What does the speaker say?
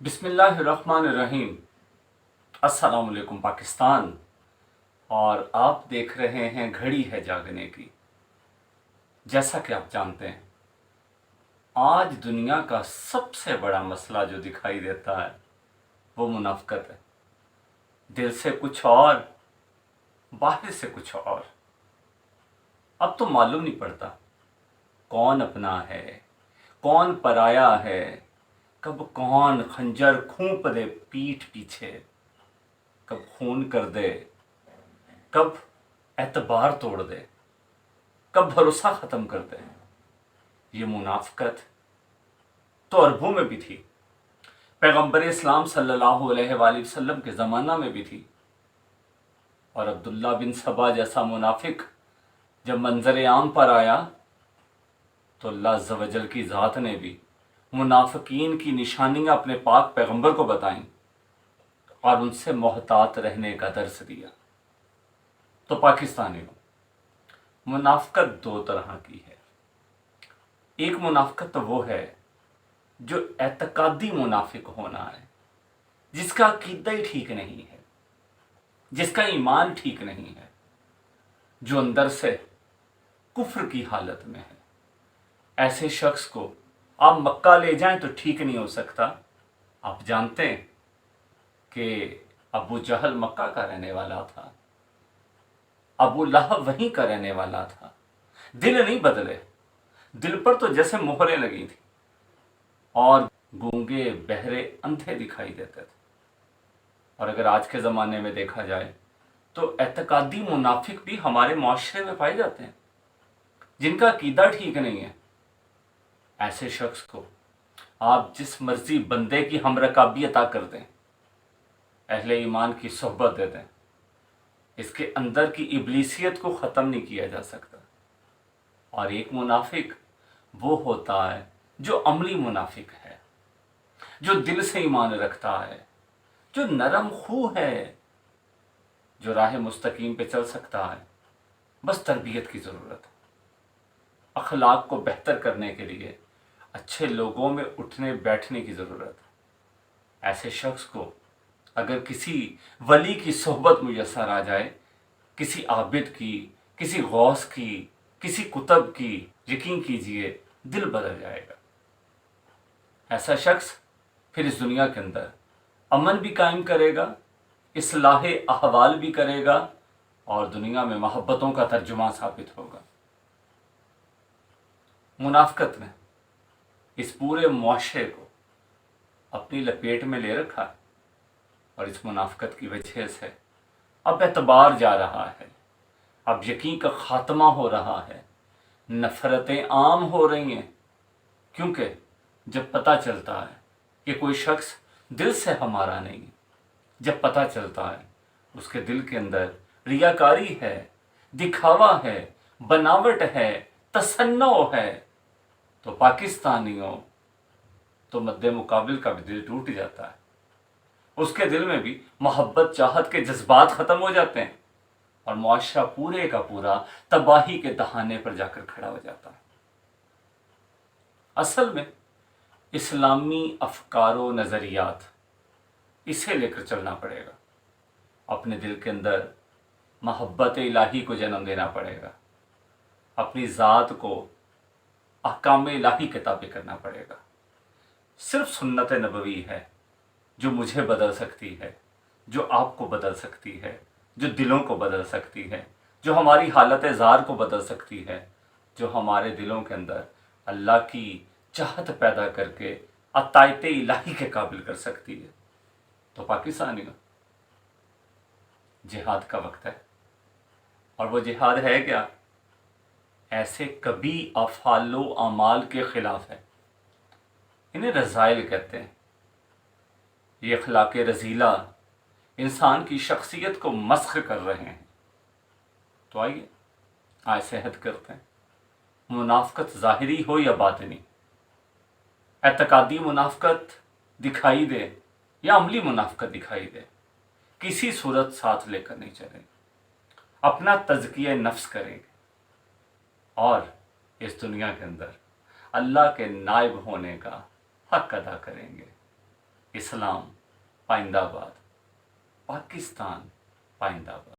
बिस्मिल्लाहिर्रहमानिर्रहीम। अस्सलाम वालेकुम पाकिस्तान। और आप देख रहे हैं घड़ी है जागने की। जैसा कि आप जानते हैं, आज दुनिया का सबसे बड़ा मसला जो दिखाई देता है वो मुनाफिकत है। दिल से कुछ और, बाहर से कुछ और। अब तो मालूम नहीं पड़ता कौन अपना है, कौन पराया है, कब कौन खंजर खूंप दे पीठ पीछे, कब खून कर दे, कब एतबार तोड़ दे, कब भरोसा ख़त्म कर दे। ये मुनाफिकत तो अरबों में भी थी, पैगंबर इस्लाम सल्लल्लाहु अलैहि वसल्लम के ज़माना में भी थी। और अब्दुल्ला बिन सबा जैसा मुनाफिक जब मंजर आम पर आया तो अल्लाह अज़्ज़ व जल की ज़ात ने भी मुनाफिकीन की निशानियां अपने पाक पैगंबर को बताईं और उनसे मोहतात रहने का दर्स दिया। तो पाकिस्तानियों, मुनाफिकत दो तरह की है। एक मुनाफिकत तो वो है जो एतकादी मुनाफिक होना है, जिसका अकीदा ही ठीक नहीं है, जिसका ईमान ठीक नहीं है, जो अंदर से कुफ्र की हालत में है। ऐसे शख्स को आप मक्का ले जाएं तो ठीक नहीं हो सकता। आप जानते हैं कि अबू जहल मक्का का रहने वाला था, अबू लहब वहीं का रहने वाला था। दिल नहीं बदले, दिल पर तो जैसे मोहरें लगी थी और गूंगे बहरे अंधे दिखाई देते थे। और अगर आज के ज़माने में देखा जाए तो एतकादी मुनाफिक भी हमारे माशरे में पाए जाते हैं, जिनका अकीदा ठीक नहीं है। ऐसे शख्स को आप जिस मर्जी बंदे की हमरकाबी अता कर दें, अहले ईमान की सोहबत दे दें, इसके अंदर की इबलीसियत को ख़त्म नहीं किया जा सकता। और एक मुनाफिक वो होता है जो अमली मुनाफिक है, जो दिल से ईमान रखता है, जो नरम खू है, जो राह मुस्तकीम पे चल सकता है। बस तरबियत की ज़रूरत है। अखलाक को बेहतर करने के लिए अच्छे लोगों में उठने बैठने की ज़रूरत है। ऐसे शख्स को अगर किसी वली की सोहबत मुयस्सर आ जाए, किसी आबिद की, किसी गौस की, किसी कुतब की, यकीन कीजिए दिल बदल जाएगा। ऐसा शख्स फिर इस दुनिया के अंदर अमन भी कायम करेगा, इस्लाह अहवाल भी करेगा और दुनिया में मोहब्बतों का तर्जुमा साबित होगा। मुनाफिकत ने इस पूरे मुआशरे को अपनी लपेट में ले रखा है और इस मुनाफिकत की वजह से अब एतबार जा रहा है, अब यकीन का ख़ात्मा हो रहा है, नफ़रतें आम हो रही हैं। क्योंकि जब पता चलता है कि कोई शख्स दिल से हमारा नहीं, जब पता चलता है उसके दिल के अंदर रियाकारी है, दिखावा है, बनावट है, तसन्नो है, तो पाकिस्तानियों, तो मद्दे मुकाबिल का भी दिल टूट जाता है। उसके दिल में भी मोहब्बत चाहत के जज्बात ख़त्म हो जाते हैं और मुआशरा पूरे का पूरा तबाही के दहाने पर जाकर खड़ा हो जाता है। असल में इस्लामी अफकार व नज़रियात, इसे लेकर चलना पड़ेगा। अपने दिल के अंदर मोहब्बत इलाही को जन्म देना पड़ेगा, अपनी ज़ात को अहकाम इलाही के ताबे करना पड़ेगा। सिर्फ सुन्नत नबवी है जो मुझे बदल सकती है, जो आपको बदल सकती है, जो दिलों को बदल सकती है, जो हमारी हालत ज़ार को बदल सकती है, जो हमारे दिलों के अंदर अल्लाह की चाहत पैदा करके अतायत इलाही के काबिल कर सकती है। तो पाकिस्तानियों, जिहाद का वक्त है। और वो जिहाद है क्या? ऐसे कभी अफ़ालो अमाल के ख़िलाफ़ है। इन्हें रज़ाइल कहते हैं। ये अखलाक रज़ीला इंसान की शख्सियत को मस्ख़ कर रहे हैं। तो आइए आज सेहत करते हैं। मुनाफ़िकत ज़ाहिरी हो या बातिनी, एतकादी मुनाफ़िकत दिखाई दे या अमली मुनाफ़िकत दिखाई दे, किसी सूरत साथ लेकर नहीं चलेंगे। अपना तज़किया नफ्स करेंगे और इस दुनिया के अंदर अल्लाह के नायब होने का हक अदा करेंगे। اسلام پائندہ باد، پاکستان پائندہ باد۔